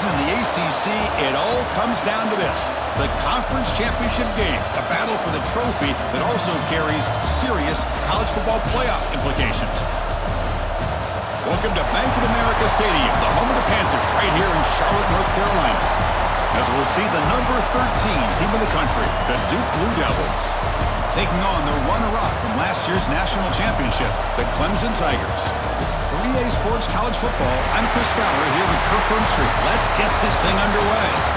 in the ACC, it all comes down to this. The conference championship game, a battle for the trophy that also carries serious college football playoff implications. Welcome to Bank of America Stadium, the home of the Panthers, right here in Charlotte, North Carolina. As we'll see the number 13 team in the country, the Duke Blue Devils, taking on the runner-up from last year's national championship, the Clemson Tigers. For EA Sports College Football, I'm Chris Fowler here with Kirk Herbstreit. Let's get this thing underway.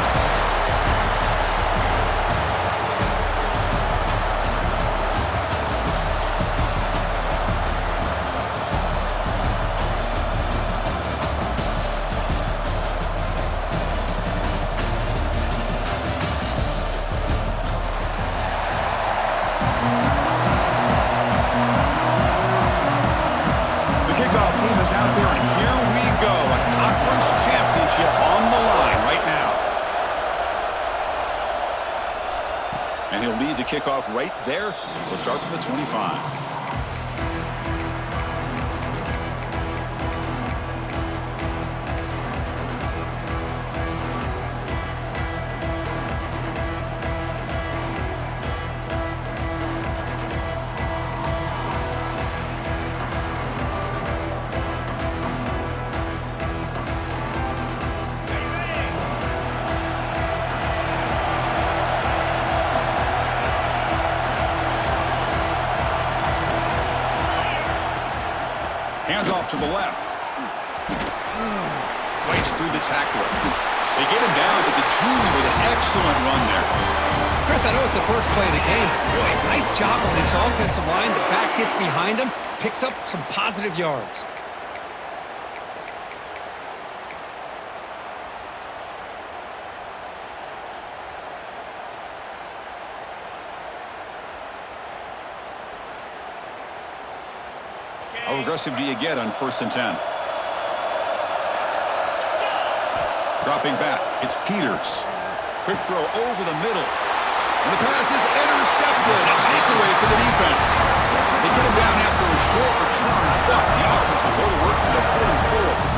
Out there, and here we go, a conference championship on the line right now. And he'll lead the kickoff right there. We'll start from the 25. Handoff to the left. Fights through the tackler. They get him down to the junior with an excellent run there. Chris, I know it's the first play of the game. Boy, nice job on this offensive line. The back gets behind him, picks up some positive yards. How aggressive do you get on 1st and 10? Dropping back, it's Peters. Quick throw over the middle. And the pass is intercepted. A takeaway for the defense. They get him down after a short return, but the offense will go to work from the 44.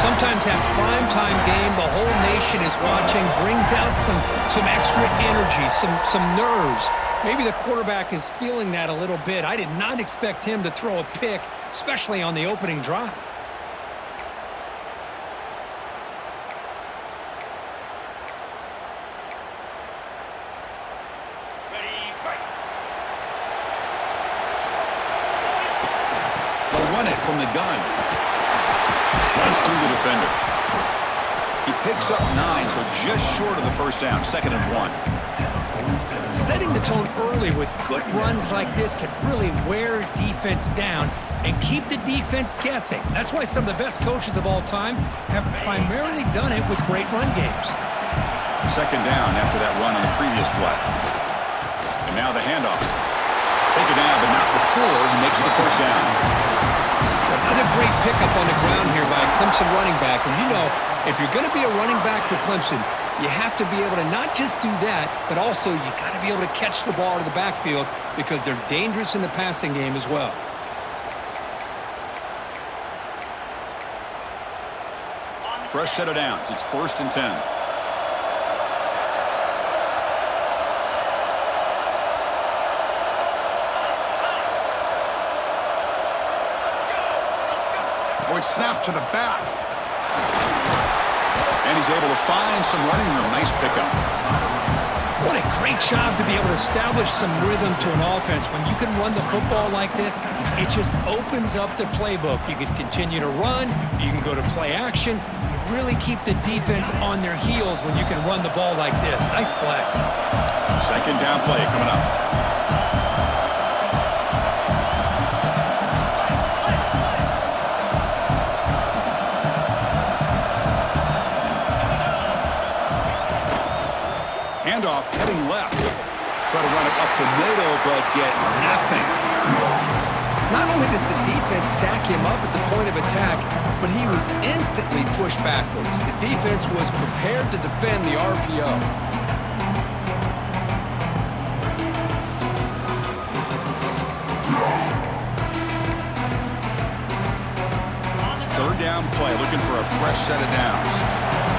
Sometimes that primetime game, the whole nation is watching, brings out some extra energy, some nerves. Maybe the quarterback is feeling that a little bit. I did not expect him to throw a pick, especially on the opening drive. They'll run it from the gun. Runs through the defender. He picks up 9, so just short of the first down, 2nd and 1. Setting the tone early with good runs like this can really wear defense down and keep the defense guessing. That's why some of the best coaches of all time have primarily done it with great run games. 2nd down after that run on the previous play. And now the handoff. Take it down, but not before he makes the first down. Another great pickup on the ground here by a Clemson running back. And you know, if you're going to be a running back for Clemson, you have to be able to not just do that, but also you got to be able to catch the ball to the backfield because they're dangerous in the passing game as well. Fresh set of downs. It's 1st and 10. Oh, it's snapped to the back. And he's able to find some running room. Nice pickup. What a great job to be able to establish some rhythm to an offense. When you can run the football like this, it just opens up the playbook. You can continue to run. You can go to play action. You really keep the defense on their heels when you can run the ball like this. Nice play. 2nd down play coming up. Handoff heading left. Try to run it up the middle, but get nothing. Not only does the defense stack him up at the point of attack, but he was instantly pushed backwards. The defense was prepared to defend the RPO. 3rd down play, looking for a fresh set of downs.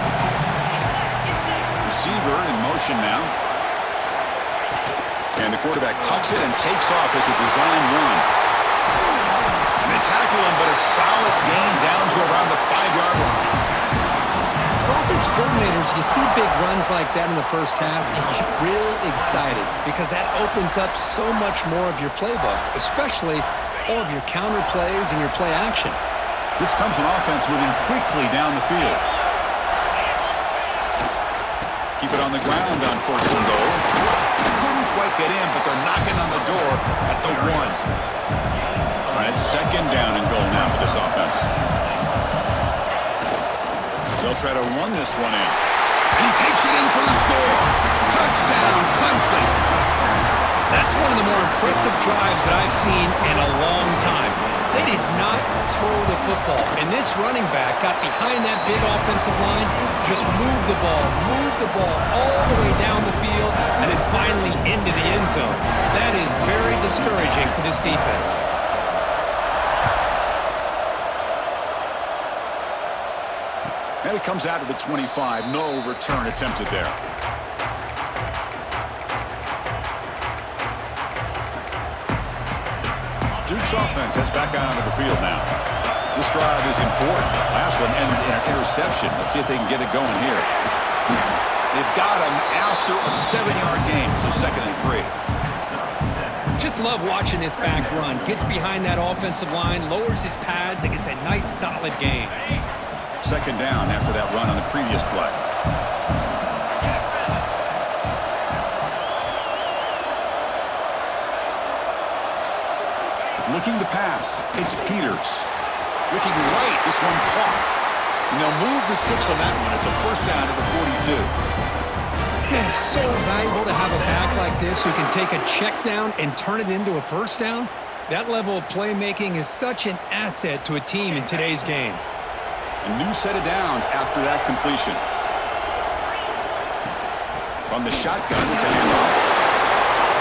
motion now. And the quarterback tucks it and takes off as a design run. And they tackle him, but a solid gain down to around the 5-yard line. For offense coordinators, you see big runs like that in the first half, and you get real excited because that opens up so much more of your playbook, especially all of your counter plays and your play action. This comes an offense moving quickly down the field. Keep it on the ground on 1st and goal. Couldn't quite get in, but they're knocking on the door at the 1. All right, 2nd down and goal now for this offense. They'll try to run this one in. And he takes it in for the score. Touchdown, Clemson. That's one of the more impressive drives that I've seen in a long time. They did not throw the football, and this running back got behind that big offensive line, just moved the ball all the way down the field, and then finally into the end zone. That is very discouraging for this defense. And it comes out of the 25. No return attempted there. Duke's offense heads back out onto the field now. This drive is important. Last one ended in an interception. Let's see if they can get it going here. They've got him after a 7-yard gain, so 2nd and 3. Just love watching this back run. Gets behind that offensive line, lowers his pads, and gets a nice solid gain. 2nd down after that run on the previous play. Looking to pass. It's Peters. Looking right. This one caught. And they'll move the 6 on that one. It's a 1st down to the 42. Man, it's so valuable to have a back like this who can take a check down and turn it into a 1st down. That level of playmaking is such an asset to a team in today's game. A new set of downs after that completion. From the shotgun, it's a handoff.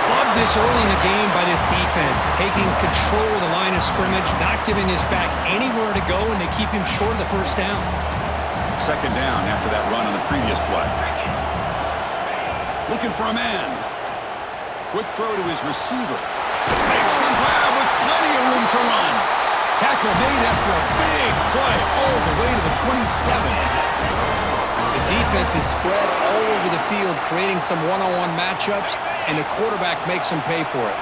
Love this early in the game by this defense, taking control of the line of scrimmage, not giving this back anywhere to go, and they keep him short of the 1st down. 2nd down after that run on the previous play. Looking for a man. Quick throw to his receiver. Makes the grab with plenty of room to run. Tackle made after a big play all the way to the 27. The defense is spread all over the field, creating some one-on-one matchups, and the quarterback makes them pay for it.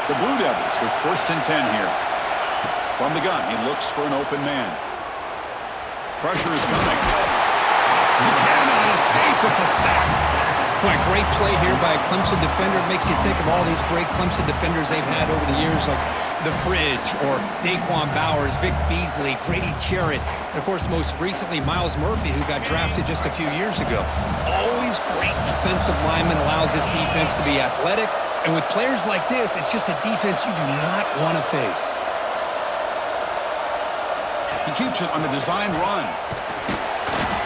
The Blue Devils with 1st and 10 here. From the gun, he looks for an open man. Pressure is coming. He cannot escape. It's a sack. Boy, great play here by a Clemson defender. It makes you think of all these great Clemson defenders they've had over the years, like The Fridge or Daquan Bowers, Vic Beasley, Grady Jarrett, and, of course, most recently, Miles Murphy, who got drafted just a few years ago. Always great defensive lineman, allows this defense to be athletic. And with players like this, it's just a defense you do not want to face. He keeps it on the design run.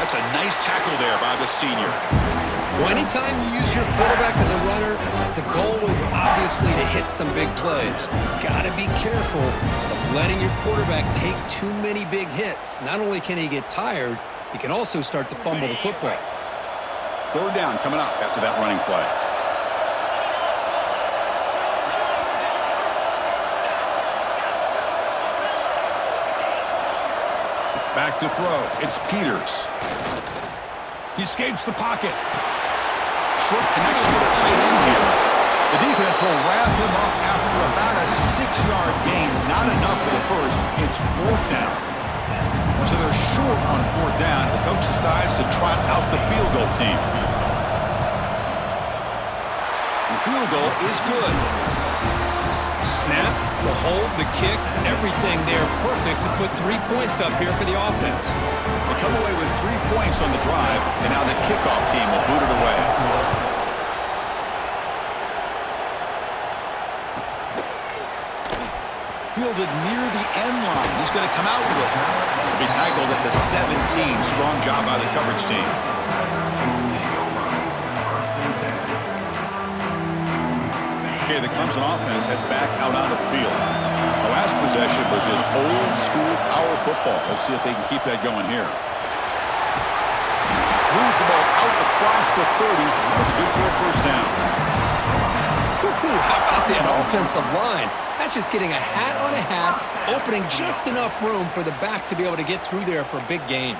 That's a nice tackle there by the senior. Well, anytime you use your quarterback as a runner, the goal is obviously to hit some big plays. Got to be careful of letting your quarterback take too many big hits. Not only can he get tired, he can also start to fumble the football. 3rd down coming up after that running play. Back to throw. It's Peters. He escapes the pocket. Short connection with a tight end here. The defense will wrap him up after about a 6-yard gain. Not enough for the 1st. It's 4th down. So they're short on 4th down. The coach decides to trot out the field goal team. The field goal is good. Snap, the hold, the kick, everything there perfect to put 3 points up here for the offense. They come away with 3 points on the drive, and now the kickoff team will boot it away. Fielded near the end line. He's going to come out with it. He'll be tackled at the 17. Strong job by the coverage team. Okay, the Clemson offense heads back out onto the field. The last possession was just old school power football. Let's see if they can keep that going here. Moves the ball out across the 30. That's good for a first down. How about that offensive line? That's just getting a hat on a hat, opening just enough room for the back to be able to get through there for a big gain.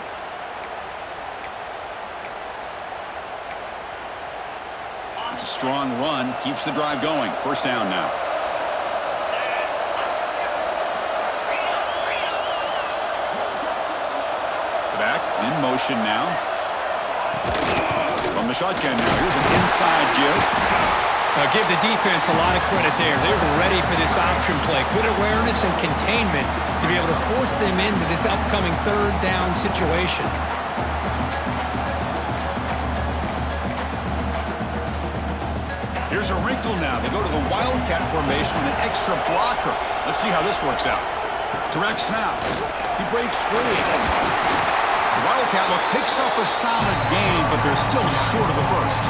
It's a strong run, keeps the drive going. First down now. Back in motion now. From the shotgun now. Here's an inside give. Give the defense a lot of credit there. They were ready for this option play. Good awareness and containment to be able to force them into this upcoming third down situation. Here's a wrinkle now. They go to the Wildcat formation with an extra blocker. Let's see how this works out. Direct snap. He breaks free. The Wildcat look picks up a solid gain, but they're still short of the first.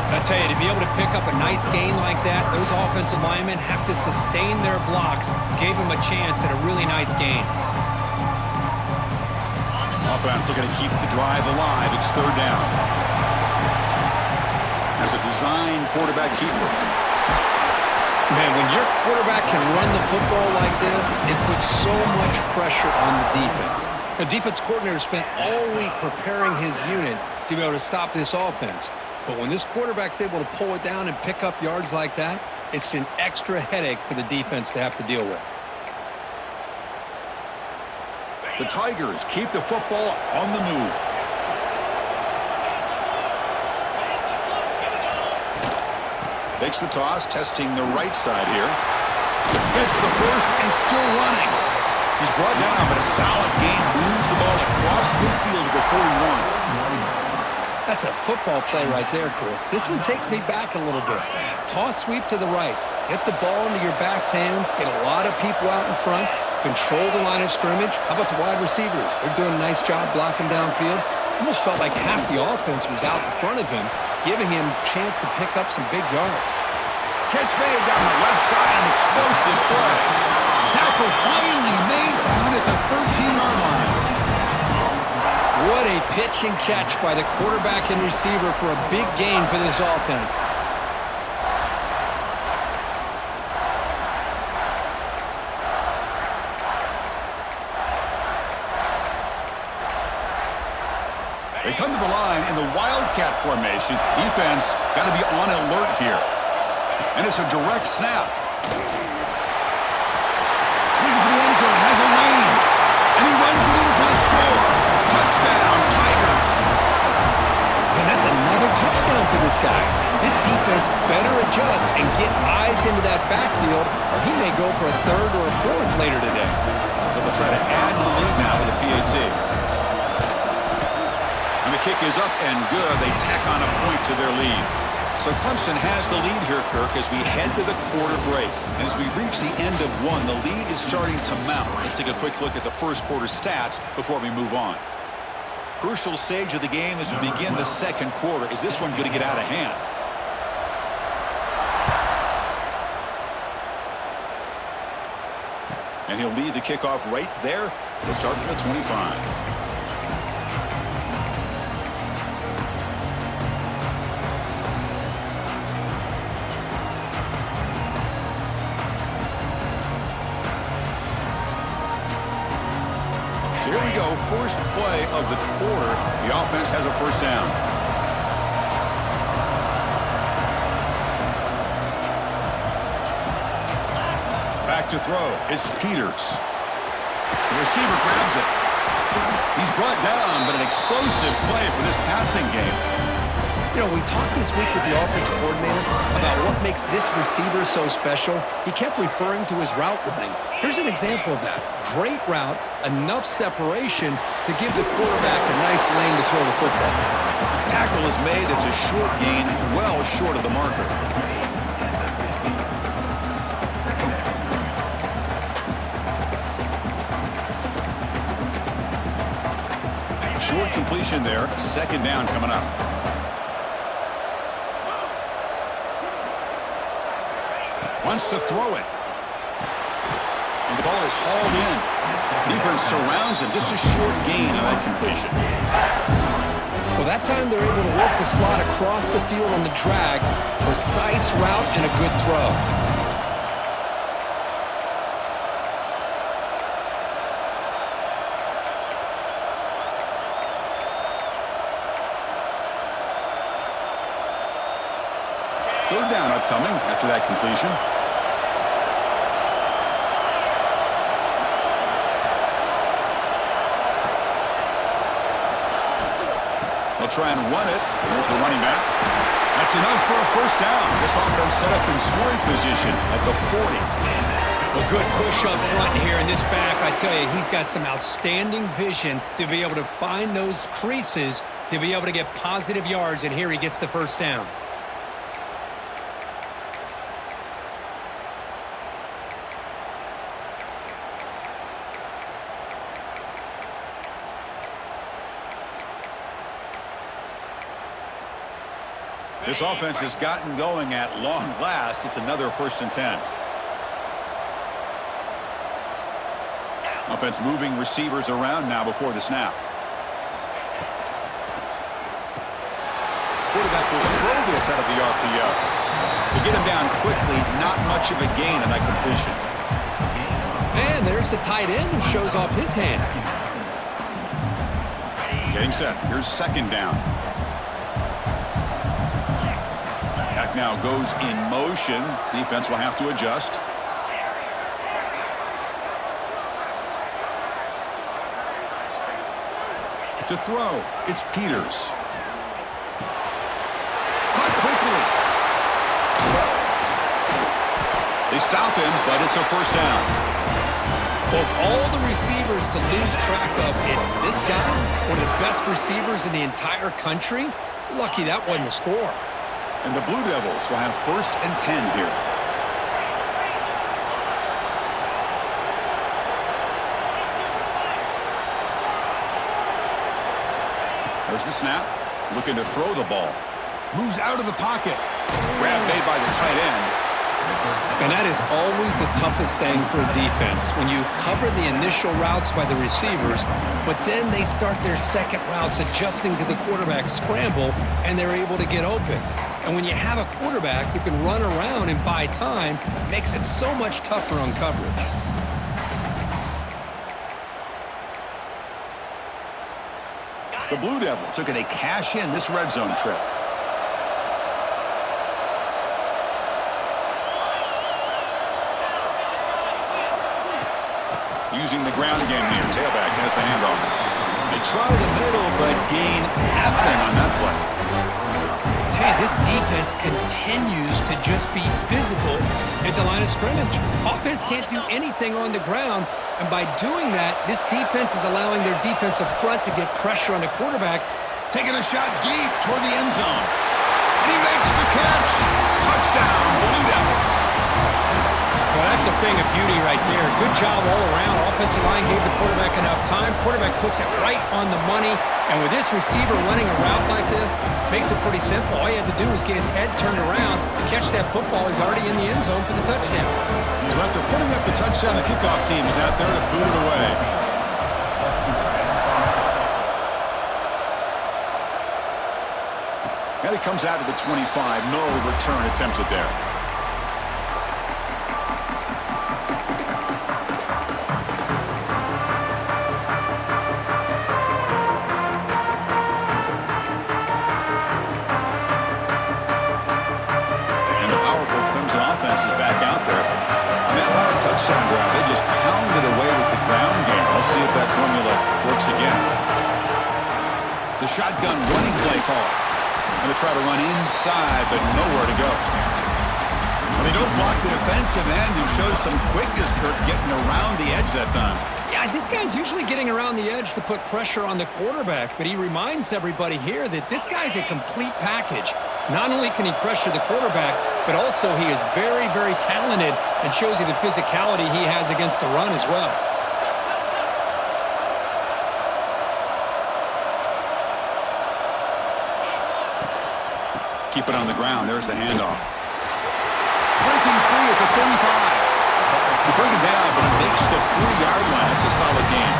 I tell you, to be able to pick up a nice gain like that, those offensive linemen have to sustain their blocks. Gave them a chance at a really nice gain. Offense looking to keep the drive alive. It's third down. As a design quarterback keeper. Man, when your quarterback can run the football like this, it puts so much pressure on the defense. The defense coordinator spent all week preparing his unit to be able to stop this offense. But when this quarterback's able to pull it down and pick up yards like that, it's an extra headache for the defense to have to deal with. The Tigers keep the football on the move. Takes the toss, testing the right side here. Gets the first and still running. He's brought down, but a solid gain moves the ball across midfield to the 41. That's a football play right there, Chris. This one takes me back a little bit. Toss sweep to the right. Get the ball into your back's hands. Get a lot of people out in front. Control the line of scrimmage. How about the wide receivers? They're doing a nice job blocking downfield. Almost felt like half the offense was out in front of him, giving him a chance to pick up some big yards. Catch made down the left side, an explosive play. Tackle finally made down at the 13-yard line. What a pitch and catch by the quarterback and receiver for a big gain for this offense. They come to the line in the Wildcat formation. Defense got to be on alert here. And it's a direct snap. Looking for the end zone, has a lane. And he runs it in for the score. Touchdown, Tigers. And that's another touchdown for this guy. This defense better adjust and get eyes into that backfield, or he may go for a third or a fourth later today. So they'll try to add to the lead now with a PAT. And the kick is up and good. They tack on a point to their lead. So Clemson has the lead here, Kirk, as we head to the quarter break. And as we reach the end of one, the lead is starting to mount. Let's take a quick look at the first quarter stats before we move on. Crucial stage of the game as we begin the second quarter. Is this one going to get out of hand? And he'll lead the kickoff right there. He'll start from the 25. Here we go, first play of the quarter. The offense has a first down. Back to throw. It's Peters. The receiver grabs it. He's brought down, but an explosive play for this passing game. You know, we talked this week with the offensive coordinator about what makes this receiver so special. He kept referring to his route running. Here's an example of that. Great route, enough separation to give the quarterback a nice lane to throw the football. Tackle is made. It's a short gain, well short of the marker. Short completion there. Second down coming up. Wants to throw it. And the ball is hauled in. Defense surrounds him. Just a short gain on that completion. Well, that time they're able to work the slot across the field on the drag. Precise route and a good throw. Third down upcoming after that completion. They'll try and run it. Here's the running back. That's enough for a first down. This offense set up in scoring position at the 40. A good push up front here in this back. I tell you, he's got some outstanding vision to be able to find those creases, to be able to get positive yards, and here he gets the first down. This offense has gotten going at long last. It's another 1st and 10. Offense moving receivers around now before the snap. Quarterback will throw this out of the RPO. To get him down quickly, not much of a gain on that completion. And there's the tight end who shows off his hands. Getting set. Here's 2nd down. Back now goes in motion. Defense will have to adjust. To throw, it's Peters. Caught quickly. They stop him, but it's a first down. Of all the receivers to lose track of, it's this guy, one of the best receivers in the entire country. Lucky that wasn't a score. And the Blue Devils will have 1st and 10 here. There's the snap. Looking to throw the ball. Moves out of the pocket. Grab made by the tight end. And that is always the toughest thing for a defense, when you cover the initial routes by the receivers, but then they start their second routes adjusting to the quarterback scramble, and they're able to get open. And when you have a quarterback who can run around and buy time, it makes it so much tougher on coverage. The Blue Devils are going to cash in this red zone trip. Using the ground game here. Tailback has the handoff. They try the middle, but gain nothing on that play. Hey, this defense continues to just be physical at the line of scrimmage. Offense can't do anything on the ground, and by doing that, this defense is allowing their defensive front to get pressure on the quarterback. Taking a shot deep toward the end zone. And he makes the catch. Touchdown, Blue Devils. Well, that's a thing of beauty right there. Good job all around. Offensive line gave the quarterback enough time. Quarterback puts it right on the money. And with this receiver running a route like this, makes it pretty simple. All he had to do was get his head turned around, catch that football. He's already in the end zone for the touchdown. So after putting up the touchdown, the kickoff team is out there to boot it away. And it comes out of the 25. No return attempted there. Offense is back out there. On that last touchdown drive, they just pounded away with the ground game. Let's see if that formula works again. The shotgun running play call. And they try to run inside, but nowhere to go. Well, they don't block the defensive end, who shows some quickness, Kirk, getting around the edge that time. Yeah, this guy's usually getting around the edge to put pressure on the quarterback, but he reminds everybody here that this guy's a complete package. Not only can he pressure the quarterback, but also he is very, very talented and shows you the physicality he has against the run as well. Keep it on the ground. There's the handoff. Breaking free at the 35. You bring it down, but it makes the 40-yard line. It's a solid gain.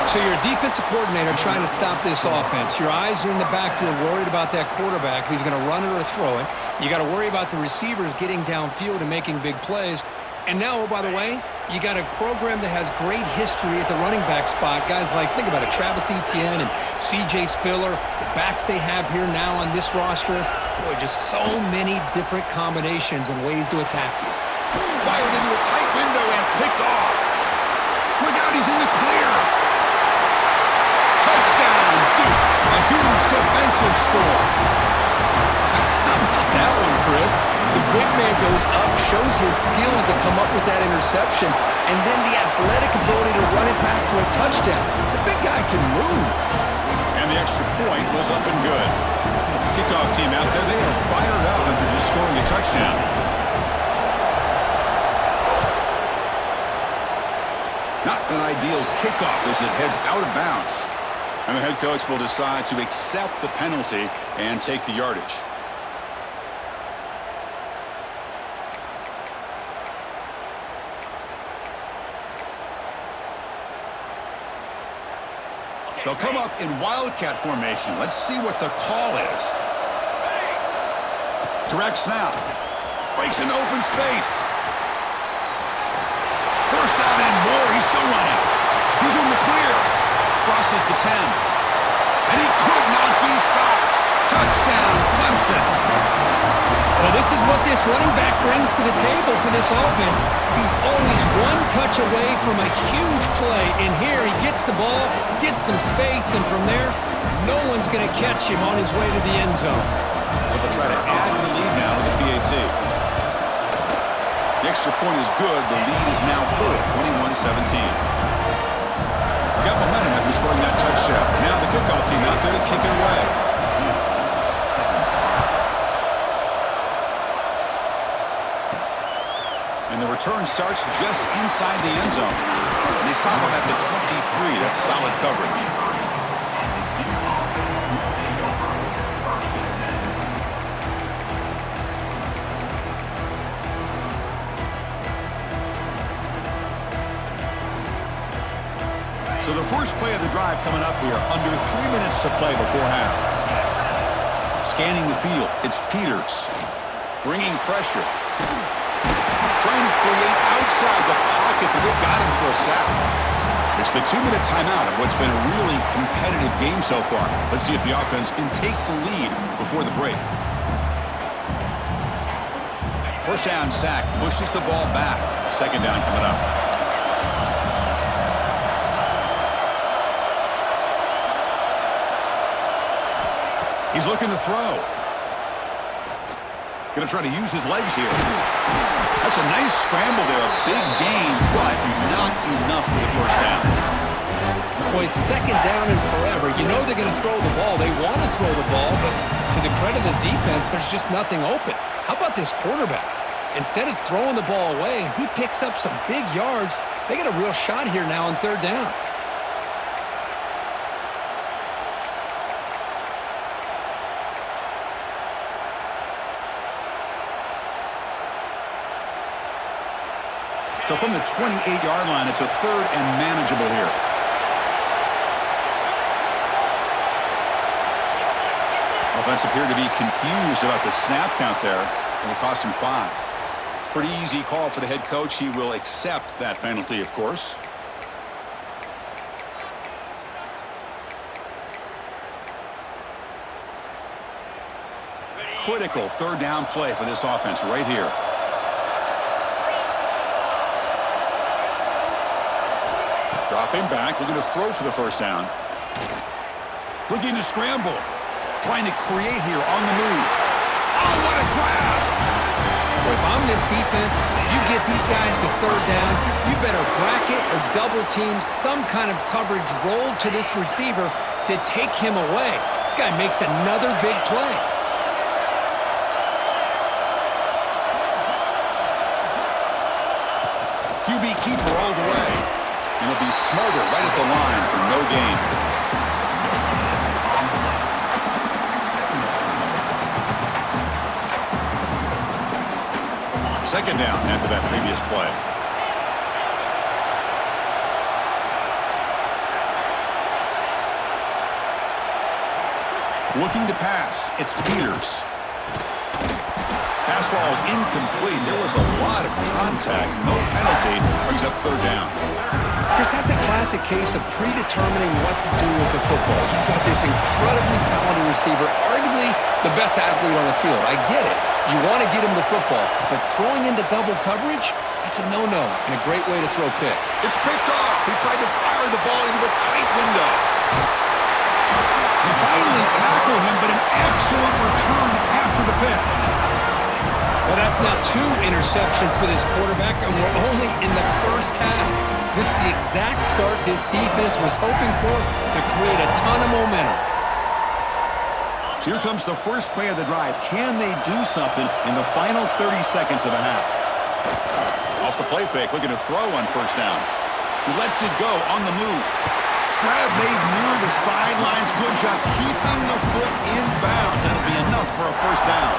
So you're a defensive coordinator trying to stop this offense. Your eyes are in the backfield worried about that quarterback if he's going to run it or throw it. You got to worry about the receivers getting downfield and making big plays. And now, oh, by the way, you got a program that has great history at the running back spot. Guys like, think about it, Travis Etienne and C.J. Spiller, the backs they have here now on this roster. Boy, just so many different combinations and ways to attack you. Fired into a tight window and picked off. Look out, he's in the clear. Touchdown, Duke. A huge defensive score. How about that one, Chris? The big man goes up, shows his skills to come up with that interception, and then the athletic ability to run it back for a touchdown. The big guy can move. And the extra point was up and good. Kickoff team out there, they are fired up after just scoring a touchdown. Not an ideal kickoff as it heads out of bounds. And the head coach will decide to accept the penalty and take the yardage. They'll come up in wildcat formation. Let's see what the call is. Direct snap. Breaks into open space. First down and more. He's still running. He's in the clear. Crosses the 10. And he could not be stopped. Touchdown, Clemson. Well, this is what this running back brings to the table for this offense. He's always one touch away from a huge play. And here he gets the ball, gets some space, and from there, no one's going to catch him on his way to the end zone. But they'll try to add to the lead now with the PAT. The extra point is good. The lead is now full, 21-17. Got momentum after scoring that touchdown. Now the kickoff team out there to kick it away. And the return starts just inside the end zone. And they stop him at the 23. That's solid coverage. So the first play of the drive coming up here, under 3 minutes to play before half. Scanning the field, it's Peters. Bringing pressure. Trying to create outside the pocket, but they've got him for a sack. It's the 2-minute timeout of what's been a really competitive game so far. Let's see if the offense can take the lead before the break. First down sack, pushes the ball back. Second down coming up. He's looking to throw. Going to try to use his legs here. That's a nice scramble there. A big gain, but not enough for the first down. Boy, it's second down and forever. You know they're going to throw the ball. They want to throw the ball, but to the credit of the defense, there's just nothing open. How about this quarterback? Instead of throwing the ball away, he picks up some big yards. They got a real shot here now on third down. So from the 28-yard line, it's a third and manageable here. Offense appeared to be confused about the snap count there. It will cost him 5. Pretty easy call for the head coach. He will accept that penalty, of course. Critical third down play for this offense right here. Dropping back, looking to throw for the first down. Looking to scramble. Trying to create here on the move. Oh, what a grab! Well, if I'm this defense, you get these guys to third down, you better bracket or double team some kind of coverage rolled to this receiver to take him away. This guy makes another big play. QB keeper all the way. And he'll be smothered right at the line for no gain. Second down after that previous play. Looking to pass. It's Peters. Pass ball is incomplete. There was a lot of contact. No penalty. Brings up third down. Chris, that's a classic case of predetermining what to do with the football. You've got this incredibly talented receiver, arguably the best athlete on the field. I get it. You want to get him the football, but throwing into double coverage, that's a no-no and a great way to throw pick. It's picked off. He tried to fire the ball into a tight window. They finally tackle him, but an excellent return after the pick. Well, that's now 2 interceptions for this quarterback, and we're only in the first half. This is the exact start this defense was hoping for to create a ton of momentum. Here comes the first play of the drive. Can they do something in the final 30 seconds of the half? Off the play fake, looking to throw on first down. He lets it go on the move. Grab made near the sidelines. Good job keeping the foot in bounds. That'll be enough for a first down.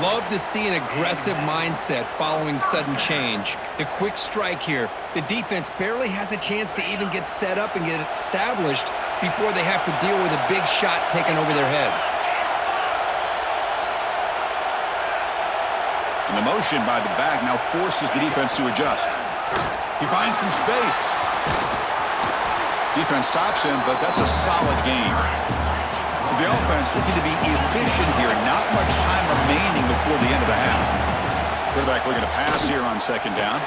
Love to see an aggressive mindset following sudden change. The quick strike here. The defense barely has a chance to even get set up and get established before they have to deal with a big shot taken over their head. And the motion by the back now forces the defense to adjust. He finds some space. Defense stops him, but that's a solid game. So the offense looking to be efficient here. Not much time remaining before the end of the half. Quarterback looking to pass here on second down.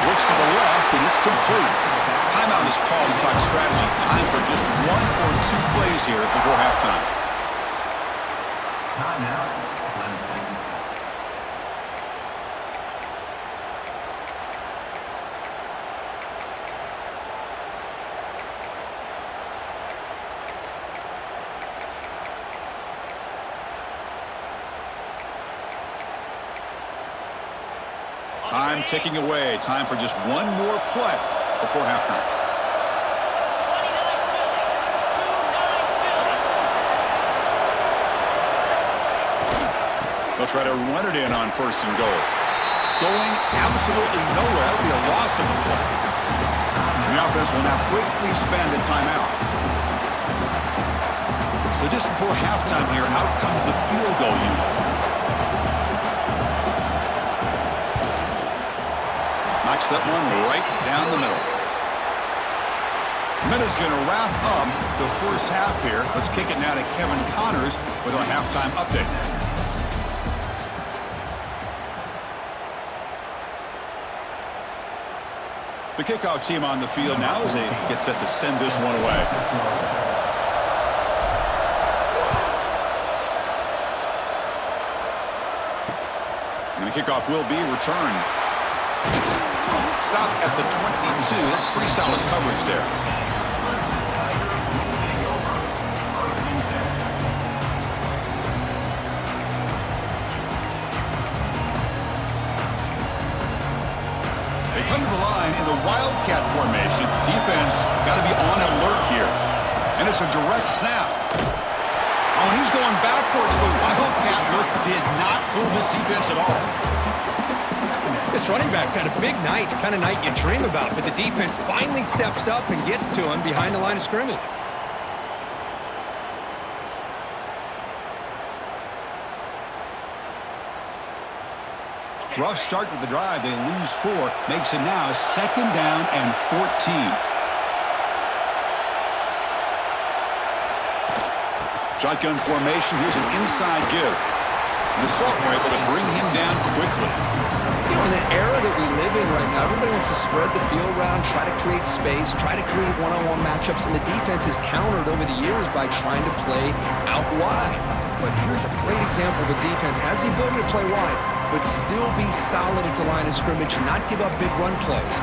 Looks to the left, and it's complete. Timeout is called to talk strategy. Time for just 1 or 2 plays here before halftime. Timeout. Time ticking away. Time for just 1 more play before halftime. They'll try to run it in on first and goal. Going absolutely nowhere. That'll be a loss of the play. The offense will now quickly spend a timeout. So just before halftime here, out comes the field goal unit. Knocks that one right down the middle. Minute's going to wrap up the first half here. Let's kick it now to Kevin Connors with our halftime update. The kickoff team on the field now as they get set to send this one away. And the kickoff will be returned. Stop at the 22. That's pretty solid coverage there. They come to the line in the Wildcat formation. Defense got to be on alert here. And it's a direct snap. Oh, and he's going backwards. The Wildcat look did not fool this defense at all. This running back's had a big night, the kind of night you dream about, but the defense finally steps up and gets to him behind the line of scrimmage. Rough start with the drive. They lose 4. Makes it now second down and 14. Shotgun formation. Here's an inside give. The Salt were able to bring him down quickly. You know, in the era that we live in right now, everybody wants to spread the field around, try to create space, try to create one-on-one matchups, and the defense is countered over the years by trying to play out wide. But here's a great example of a defense has the ability to play wide, but still be solid at the line of scrimmage and not give up big run plays.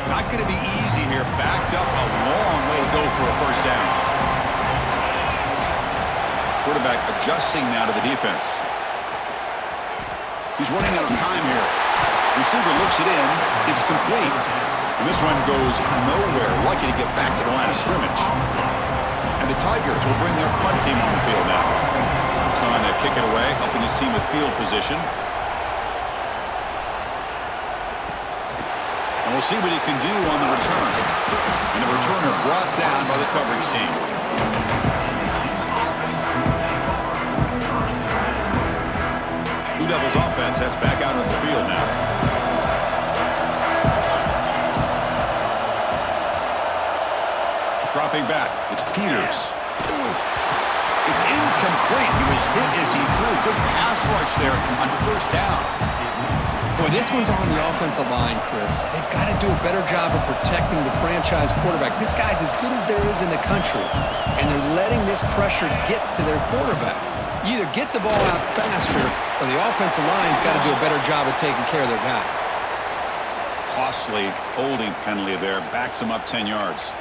Not going to be easy here. Backed up a long way to go for a first down. Quarterback adjusting now to the defense. He's running out of time here. Receiver looks it in. It's complete. And this one goes nowhere. Lucky to get back to the line of scrimmage. And the Tigers will bring their punt team on the field now. Comes on to kick it away, helping his team with field position. And we'll see what he can do on the return. And the returner brought down by the coverage team. Blue Devils offense heads back out on the field now. Dropping back, it's Peters. It's incomplete. He was hit as he threw. Good pass rush there on first down. Boy, this one's on the offensive line, Chris. They've got to do a better job of protecting the franchise quarterback. This guy's as good as there is in the country, and they're letting this pressure get to their quarterback. You either get the ball out faster, or the offensive line's got to do a better job of taking care of their guy. Costly holding penalty there. Backs him up 10 yards.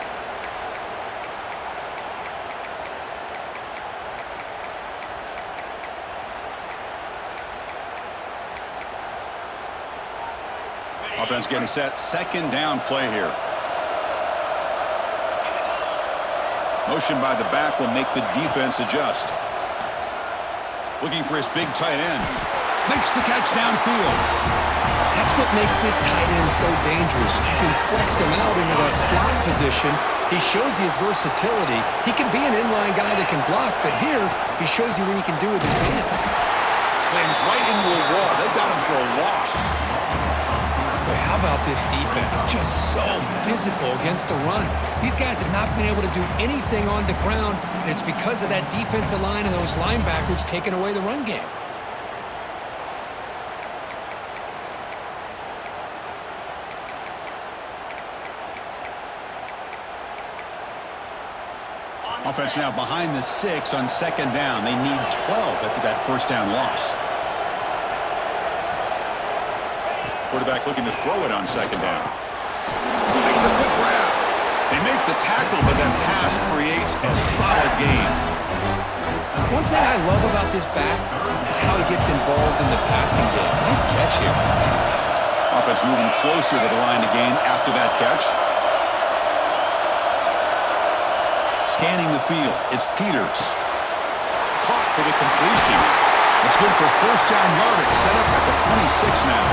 Offense getting set. Second down play here. Motion by the back will make the defense adjust. Looking for his big tight end. Makes the catch downfield. That's what makes this tight end so dangerous. You can flex him out into that slot position. He shows you his versatility. He can be an inline guy that can block, but here he shows you what he can do with his hands. Slams right into a wall. They got him for a loss. Boy, how about this defense? Just so physical against the run. These guys have not been able to do anything on the ground, and it's because of that defensive line and those linebackers taking away the run game. Offense now behind the 6 on second down. They need 12 after that first down loss. Quarterback looking to throw it on second down. Makes a quick grab. They make the tackle, but that pass creates a solid gain. One thing I love about this back is how he gets involved in the passing game. Nice catch here. Offense moving closer to the line to gain after that catch. Scanning the field, it's Peters. Caught for the completion. It's good for first down yardage. Set up at the 26 now.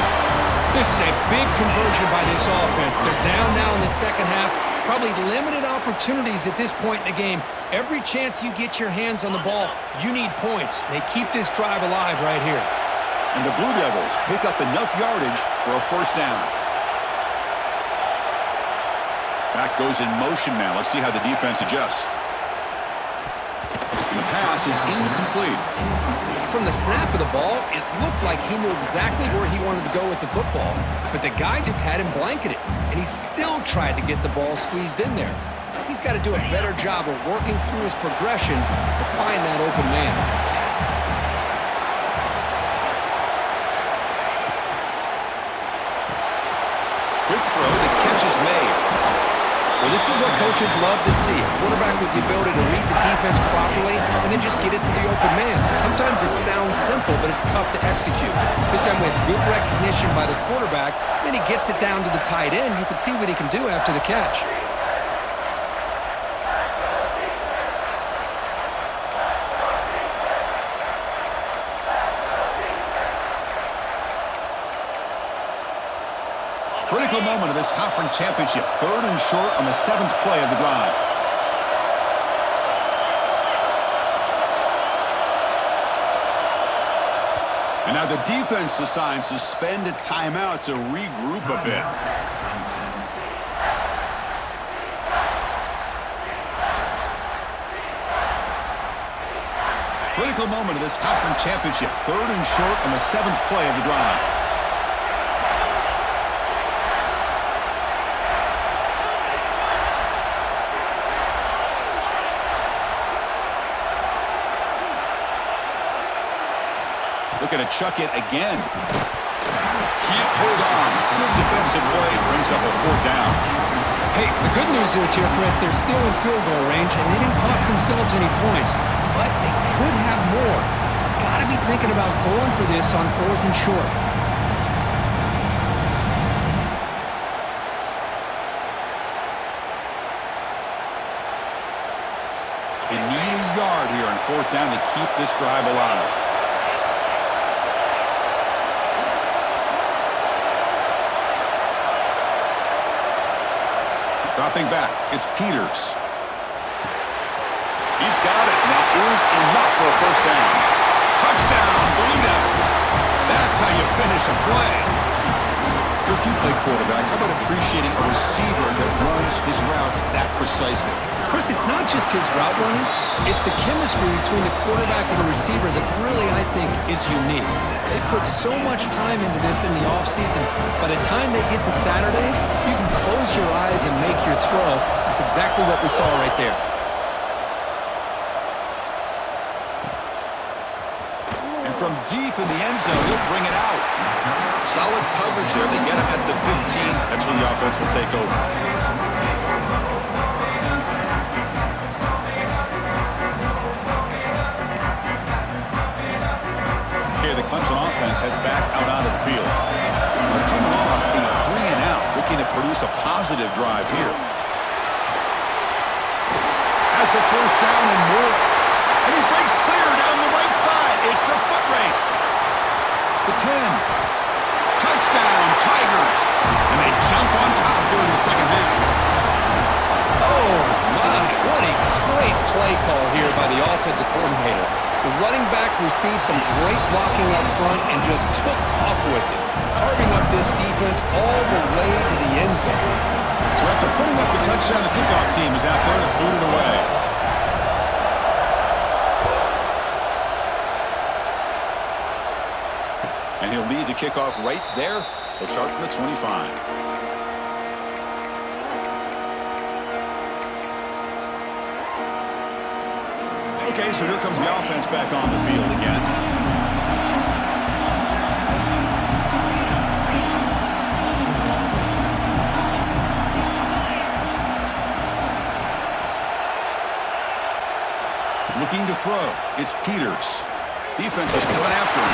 This is a big conversion by this offense. They're down now in the second half. Probably limited opportunities at this point in the game. Every chance you get your hands on the ball, you need points. They keep this drive alive right here. And the Blue Devils pick up enough yardage for a first down. Back goes in motion now. Let's see how the defense adjusts. And the pass is incomplete. From the snap of the ball, it looked like he knew exactly where he wanted to go with the football. But the guy just had him blanketed, and he still tried to get the ball squeezed in there. He's got to do a better job of working through his progressions to find that open man. Quick throw, the catch is made. Well, this is what coaches love to see. A quarterback with the ability to read the defense properly and then just get it to the open man. Sometimes it sounds simple, but it's tough to execute. This time we have good recognition by the quarterback. Then he gets it down to the tight end. You can see what he can do after the catch. Critical moment of this conference championship. Third and short on the 7th play of the drive. And now the defense decides to spend a timeout to regroup a bit. Critical moment of this conference championship. Third and short on the 7th play of the drive. Looking to chuck it again. Can't hold on. Good defensive play. Brings up a fourth down. Hey, the good news is here, Chris, they're still in field goal range, and they didn't cost themselves any points. But they could have more. You've got to be thinking about going for this on 4th and short. You need a yard here on 4th down to keep this drive alive. Dropping back, it's Peters. He's got it, and that is enough for a first down. Touchdown, Blue Devils. That's how you finish a play. Kirk, you play quarterback. How about appreciating a receiver that runs his routes that precisely? Chris, it's not just his route running. It's the chemistry between the quarterback and the receiver that really, I think, is unique. They put so much time into this in the offseason. By the time they get to Saturdays, you can close your eyes and make your throw. That's exactly what we saw right there. And from deep in the end zone, he'll bring it out. Solid coverage there. They get him at the 15. That's when the offense will take over. Okay, the Clemson offense heads back out onto the field. They're coming off a 3-and-out, looking to produce a positive drive here. Has the first down and more. And he breaks clear down the right side. It's a foot race. The 10. Touchdown, Tigers. And they jump on top here in the second half. Oh, my. What a great play call here by the offensive coordinator. The running back received some great blocking up front and just took off with it, carving up this defense all the way to the end zone. So after putting up the touchdown, the kickoff team is out there to boot it away. And he'll lead the kickoff right there. They'll start from the 25. Okay, so here comes the offense back on the field again. Looking to throw. It's Peters. Defense is coming after him.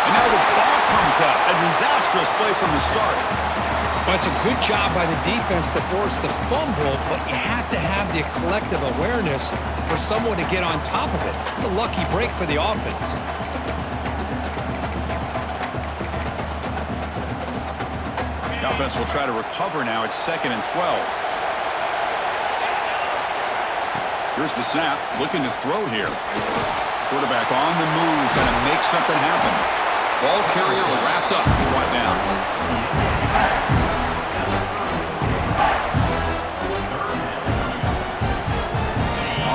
And now the ball comes out. A disastrous play from the start. Well, it's a good job by the defense to force the fumble, but you have to have the collective awareness for someone to get on top of it. It's a lucky break for the offense. The offense will try to recover now. It's 2nd and 12. Here's the snap. Looking to throw here. Quarterback on the move, trying to make something happen. Ball carrier wrapped up, brought down.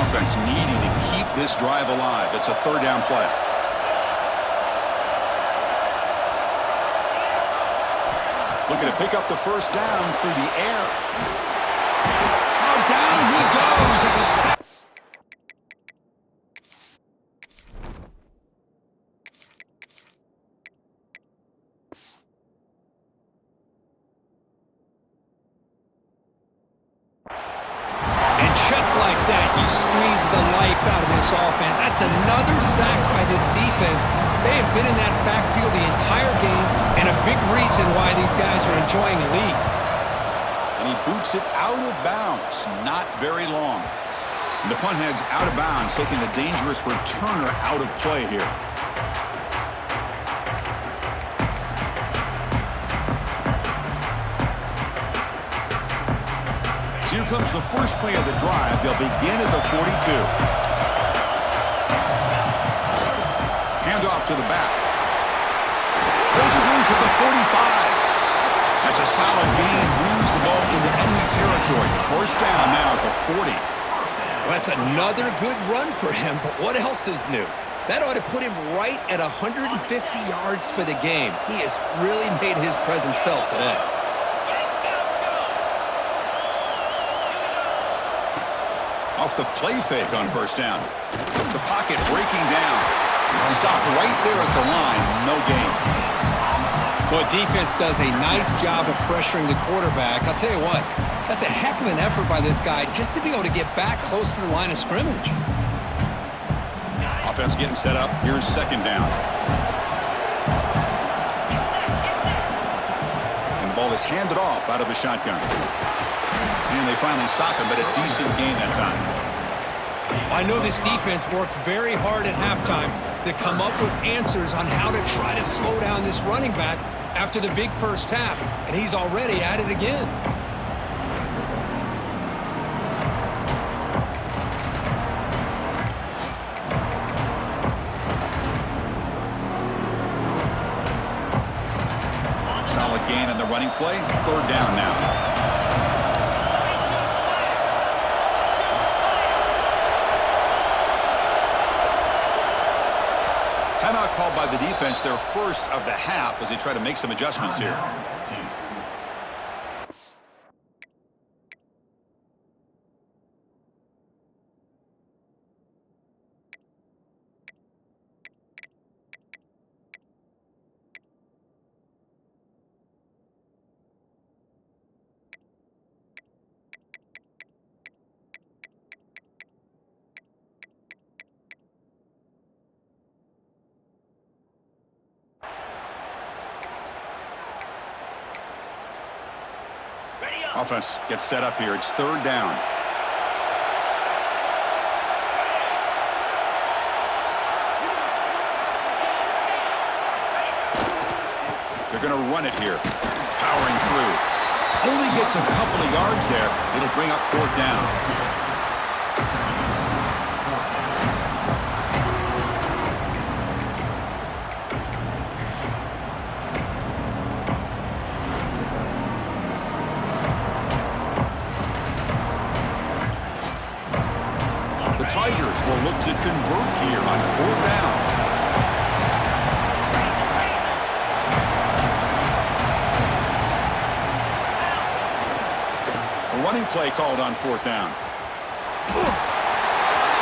Offense needing to keep this drive alive. It's a 3rd down play. Looking to pick up the first down through the air. Oh, down he goes. It's a sack. Just like that, you squeeze the life out of this offense. That's another sack by this defense. They have been in that backfield the entire game, and a big reason why these guys are enjoying a lead. And he boots it out of bounds. Not very long. And the punt heads out of bounds, taking the dangerous returner out of play here. So here comes the first play of the drive. They'll begin at the 42. Hand off to the back. Breaks loose at the 45. That's a solid gain. Moves the ball into enemy territory. First down now at the 40. Well, that's another good run for him, but what else is new? That ought to put him right at 150 yards for the game. He has really made his presence felt today. Off the play fake on first down. The pocket breaking down. Stopped right there at the line. No gain. Well, defense does a nice job of pressuring the quarterback. I'll tell you what, that's a heck of an effort by this guy just to be able to get back close to the line of scrimmage. Offense getting set up. Here's 2nd down. And the ball is handed off out of the shotgun. And they finally stop him, but a decent gain that time. I know this defense worked very hard at halftime to come up with answers on how to try to slow down this running back after the big first half, and he's already at it again. Solid gain on the running play. Third down now. Timeout called by the defense, their first of the half, as they try to make some adjustments here. Offense gets set up here. It's third down. They're going to run it here. Powering through. Only gets a couple of yards there. It'll bring up fourth down. Tigers will look to convert here on fourth down. A running play called on fourth down.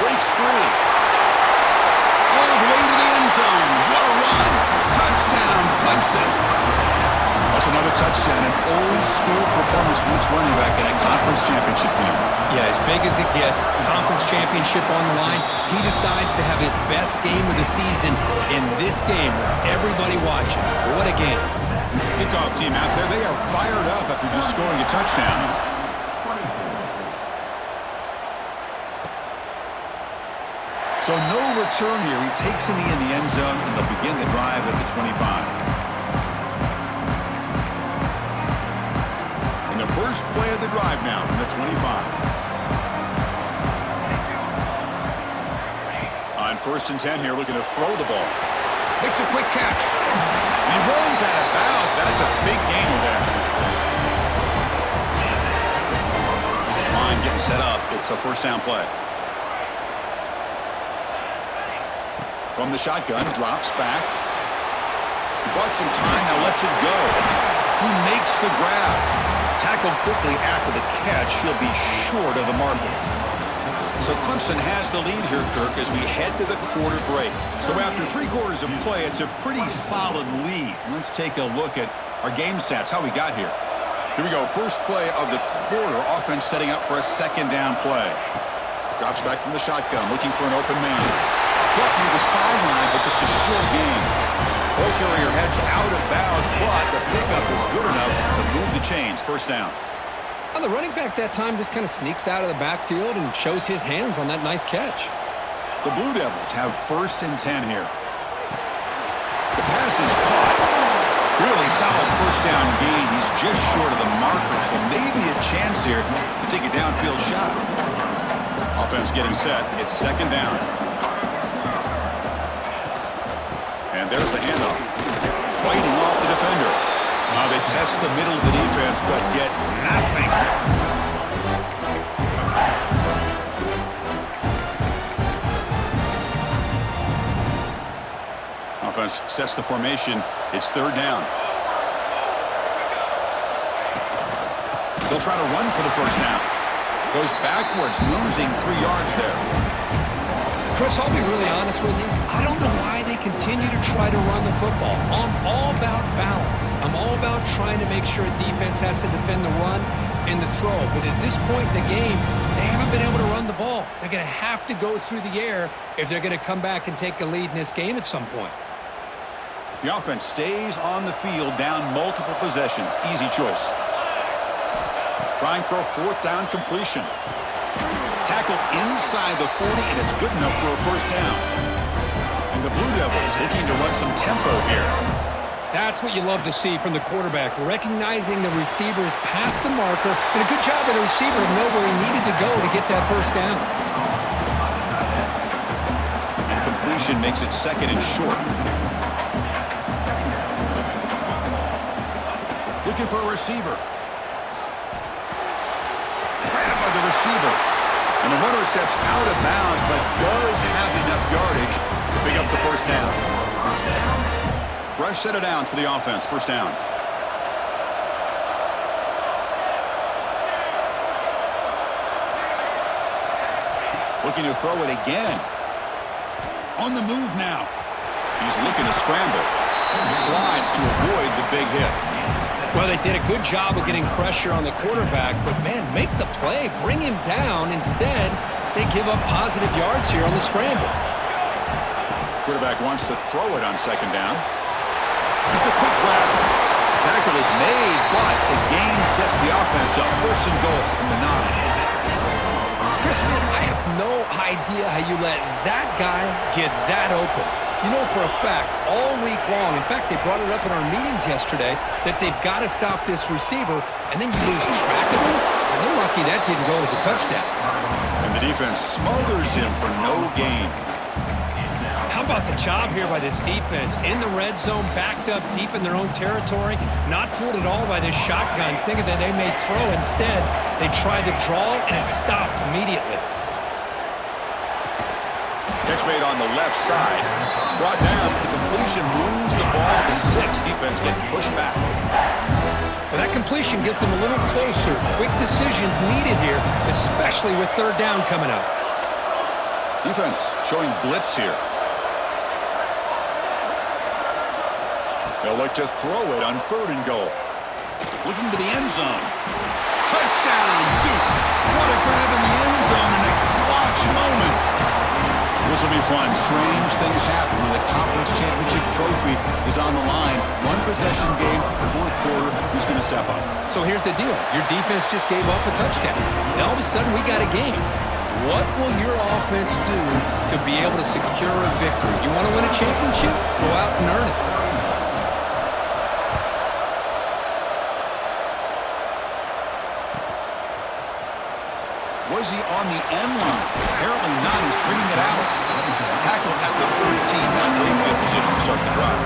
Breaks free. All the way to the end zone. What a run. Touchdown, Clemson. That's another touchdown, an old-school performance from this running back in a conference championship game. Yeah, as big as it gets, conference championship on the line, he decides to have his best game of the season in this game with everybody watching. What a game. Kickoff team out there, they are fired up after just scoring a touchdown. So no return here. He takes it in the end zone, and they'll begin the drive at the 25. First play of the drive now from the 25. On first and 10 here, looking to throw the ball. Makes a quick catch. He runs out of bounds. That's a big gain there. This line getting set up. It's a first down play. From the shotgun, drops back. He bought some time, now lets it go. Who makes the grab? Tackled quickly after the catch. He'll be short of the marker. So Clemson has the lead here, Kirk, as we head to the quarter break. So after 3 quarters of play, it's a pretty solid lead. Let's take a look at our game stats, how we got here. Here we go. First play of the quarter. Offense setting up for a second down play. Drops back from the shotgun, looking for an open man. Caught near the sideline, but just a short gain. Ball carrier heads out of bounds, but the pickup is good enough to move the chains. First down. Well, the running back that time just kind of sneaks out of the backfield and shows his hands on that nice catch. The Blue Devils have first and 10 here. The pass is caught. Really solid first down gain. He's just short of the marker, so maybe a chance here to take a downfield shot. Offense getting set. It's second down. And there's the handoff. Fighting off the defender. Now they test the middle of the defense, but get nothing. Offense sets the formation. It's third down. They'll try to run for the first down. Goes backwards, losing 3 yards there. Chris, I'll be really honest with you. I don't know why they continue to try to run the football. I'm all about balance. I'm all about trying to make sure a defense has to defend the run and the throw. But at this point in the game, they haven't been able to run the ball. They're going to have to go through the air if they're going to come back and take the lead in this game at some point. The offense stays on the field down multiple possessions. Easy choice. Trying for a fourth down completion. Tackle inside the 40, and it's good enough for a first down. And the Blue Devils looking to run some tempo here. That's what you love to see from the quarterback, recognizing the receivers past the marker, and a good job by the receiver to know where he needed to go to get that first down. And completion makes it second and short. Looking for a receiver. Grabbed by the receiver. And the runner steps out of bounds, but does have enough yardage to pick up the first down. Fresh set of downs for the offense. First down. Looking to throw it again. On the move now. He's looking to scramble. Slides to avoid the big hit. Well, they did a good job of getting pressure on the quarterback, but, man, make the play. Bring him down. Instead, they give up positive yards here on the scramble. Quarterback wants to throw it on second down. It's a quick grab. Tackle is made, but the gain sets the offense up. First and goal from the 9. Chris, man, I have no idea how you let that guy get that open. You know for a fact, all week long, in fact, they brought it up in our meetings yesterday, that they've got to stop this receiver, and then you lose track of him, and they're lucky that didn't go as a touchdown. And the defense smothers him for no gain. How about the job here by this defense? In the red zone, backed up deep in their own territory, not fooled at all by this shotgun, thinking that they may throw. Instead, they tried to draw, and it stopped immediately. Catch made on the left side. Brought down. The completion moves the ball to 6. Defense getting pushed back. Well, that completion gets them a little closer. Quick decisions needed here, especially with third down coming up. Defense showing blitz here. They'll look to throw it on third and goal. Looking to the end zone. Touchdown, Duke. What a grab in the end zone in a clutch moment. This will be fun. Strange things happen when the conference championship trophy is on the line. One possession game, fourth quarter. Who's going to step up? So here's the deal. Your defense just gave up a touchdown. Now all of a sudden we got a game. What will your offense do to be able to secure a victory? You want to win a championship? Go out and earn it. Was he on the end line? Apparently not. He's bringing it out. Tackle at the 13. Not really good position to start the drive.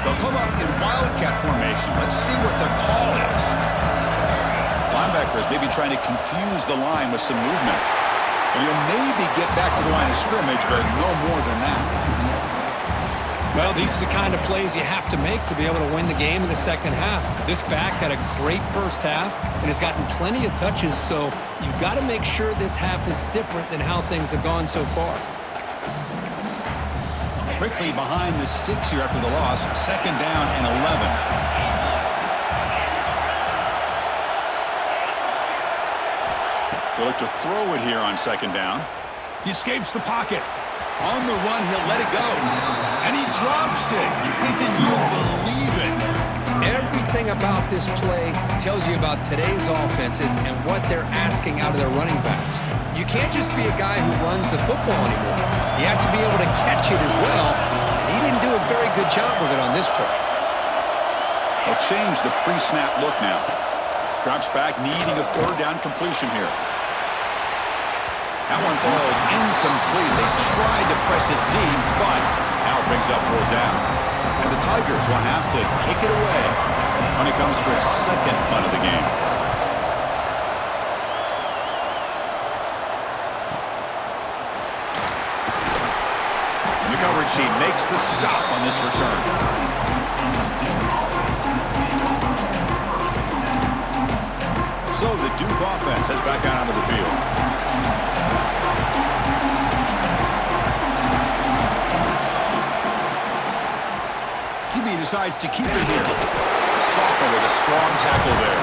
They'll come up in wildcat formation. Let's see what the call is. Linebackers maybe trying to confuse the line with some movement. And he'll maybe get back to the line of scrimmage, but no more than that. Well, these are the kind of plays you have to make to be able to win the game in the second half. This back had a great first half and has gotten plenty of touches, so you've got to make sure this half is different than how things have gone so far. Quickly behind the sticks here after the loss, second down and 11. They look to throw it here on second down. He escapes the pocket. On the run, he'll let it go. And he drops it. Can you believe it? Everything about this play tells you about today's offenses and what they're asking out of their running backs. You can't just be a guy who runs the football anymore. You have to be able to catch it as well. And he didn't do a very good job of it on this play. They'll change the pre-snap look now. Drops back, needing a third down completion here. That one falls incomplete. They tried to press it deep, but now it brings up fourth down. And the Tigers will have to kick it away when it comes for a second punt of the game. And the coverage team makes the stop on this return. So the Duke offense heads back out onto the field. QB decides to keep it here. A sophomore with a strong tackle there.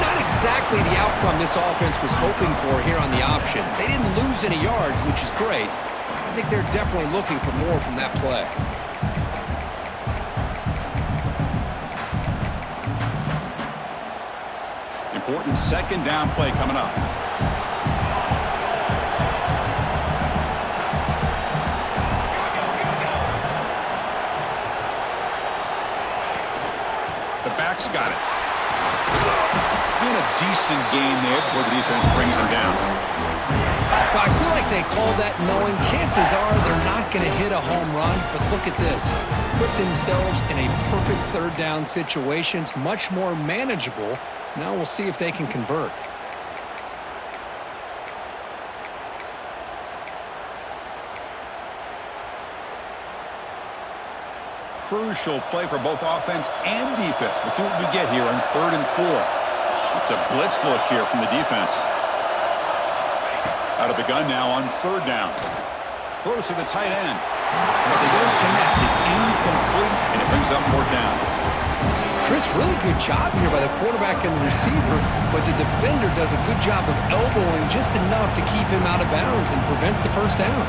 Not exactly the outcome this offense was hoping for here on the option. They didn't lose any yards, which is great. I think they're definitely looking for more from that play. Important second down play coming up. The back's got it. And a decent gain there before the defense brings him down. Well, I feel like they called that knowing chances are they're not going to hit a home run, but look at this. Put themselves in a perfect third down situation. It's much more manageable. Now we'll see if they can convert. Crucial play for both offense and defense. We'll see what we get here on 3rd and 4. It's a blitz look here from the defense. Out of the gun now on 3rd down. Throws to the tight end. But they don't connect. It's incomplete, and it brings up 4th down. Chris, really good job here by the quarterback and the receiver, but the defender does a good job of elbowing just enough to keep him out of bounds and prevents the 1st down.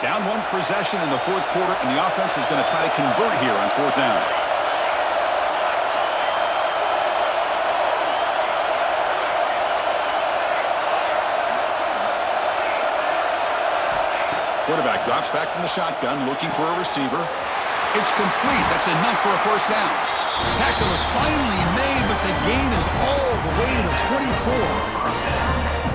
Down 1 possession in the 4th quarter, and the offense is going to try to convert here on 4th down. Quarterback drops back from the shotgun, looking for a receiver. It's complete. That's enough for a 1st down. Tackle is finally made, but the gain is all the way to the 24.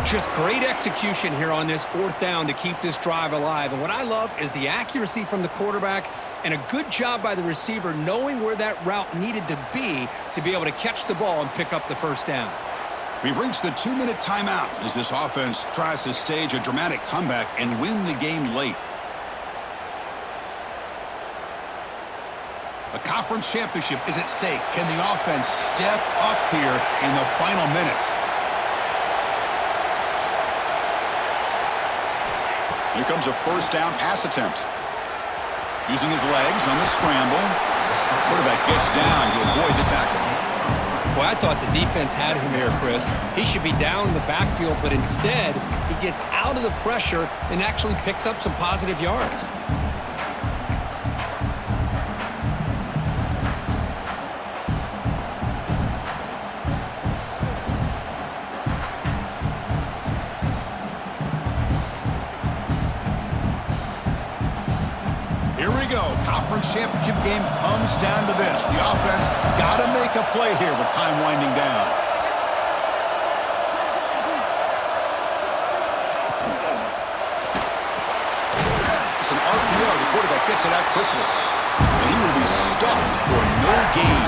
Just great execution here on this 4th down to keep this drive alive. And what I love is the accuracy from the quarterback and a good job by the receiver knowing where that route needed to be able to catch the ball and pick up the 1st down. We've reached the 2-minute timeout as this offense tries to stage a dramatic comeback and win the game late. A conference championship is at stake. Can the offense step up here in the final minutes? Here comes a 1st down pass attempt. Using his legs on the scramble. Quarterback gets down to avoid the tackle. Well, I thought the defense had him here, Chris. He should be down in the backfield, but instead, he gets out of the pressure and actually picks up some positive yards. Conference championship game comes down to this. The offense got to make a play here with time winding down. It's an RPO. The quarterback gets it out quickly. And he will be stuffed for no gain.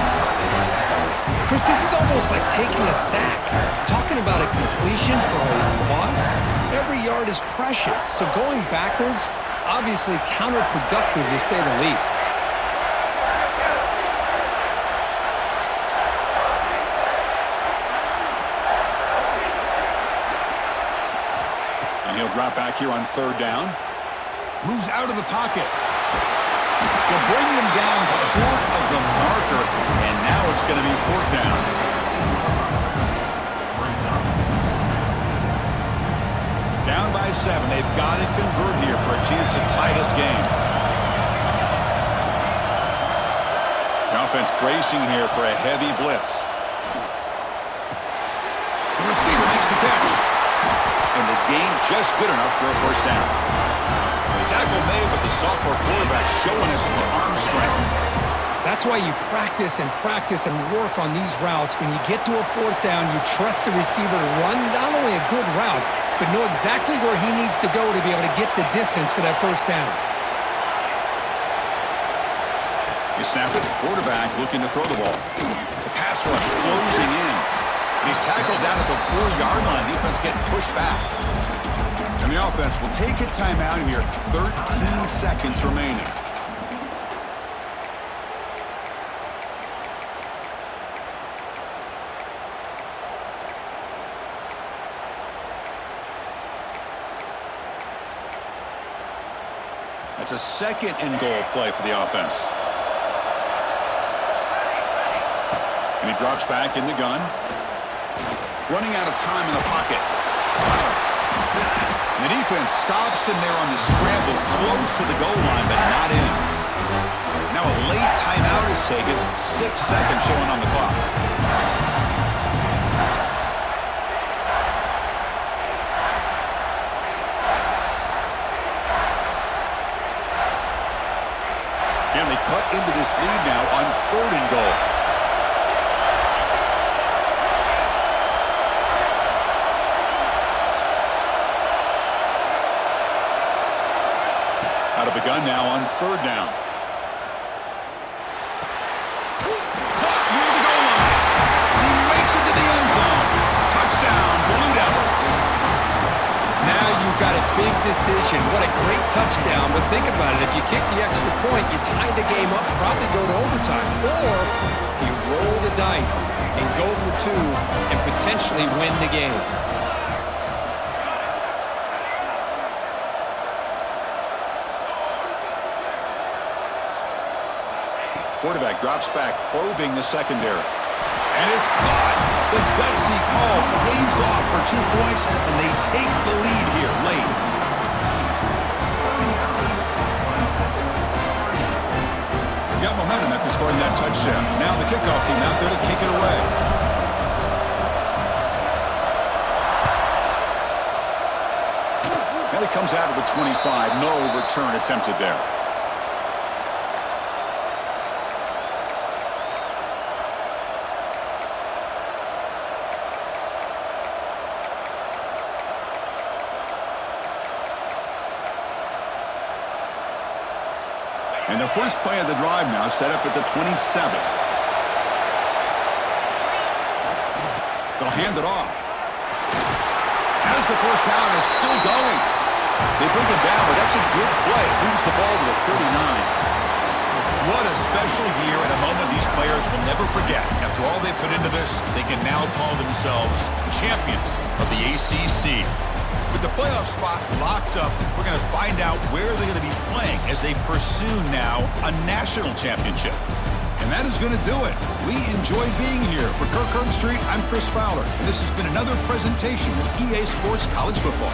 Chris, this is almost like taking a sack. Talking about a completion for a loss, every yard is precious. So going backwards, obviously counterproductive to say the least. And he'll drop back here on 3rd down. Moves out of the pocket. They'll bring him down short of the marker, and now it's going to be 4th down. Down by 7. They've got to convert here for a chance to tie this game. The offense bracing here for a heavy blitz. The receiver makes the catch. And the gain just good enough for a 1st down. The tackle made, but the sophomore quarterback showing us the arm strength. That's why you practice and work on these routes. When you get to a 4th down, you trust the receiver to run not only a good route, but know exactly where he needs to go to be able to get the distance for that 1st down. You snap it, quarterback looking to throw the ball. The pass rush closing in. And he's tackled down at the 4-yard line. Defense getting pushed back. And the offense will take a timeout here. 13 seconds remaining. That's a second and goal play for the offense. And he drops back in the gun. Running out of time in the pocket. The defense stops him there on the scramble, close to the goal line, but not in. Now a late timeout is taken, 6 seconds showing on the clock. And they cut into this lead now on 3rd and goal. Out of the gun now on 3rd down. Caught near the goal line. He makes it to the end zone. Touchdown, Blue Devils. Now you've got a big decision. What a great touchdown. But think about it. If you kick the extra point, you tie the game up, probably go to overtime. Or do you roll the dice and go for 2 and potentially win the game? Quarterback drops back, probing the secondary. And it's caught. The gutsy call pays off for 2 points, and they take the lead here late. Got momentum after scoring that touchdown. Now the kickoff team out there to kick it away. And it comes out of the 25. No return attempted there. And the first play of the drive now set up at the 27. They'll hand it off. As the first down is still going. They bring it down, but that's a good play. Moves the ball to the 39. What a special year and a moment these players will never forget. After all they put into this, they can now call themselves champions of the ACC. With the playoff spot locked up, we're going to find out where they're going to be playing as they pursue now a national championship. And that is going to do it. We enjoy being here. For Kirk Herbstreit, I'm Chris Fowler, and this has been another presentation of EA Sports College Football.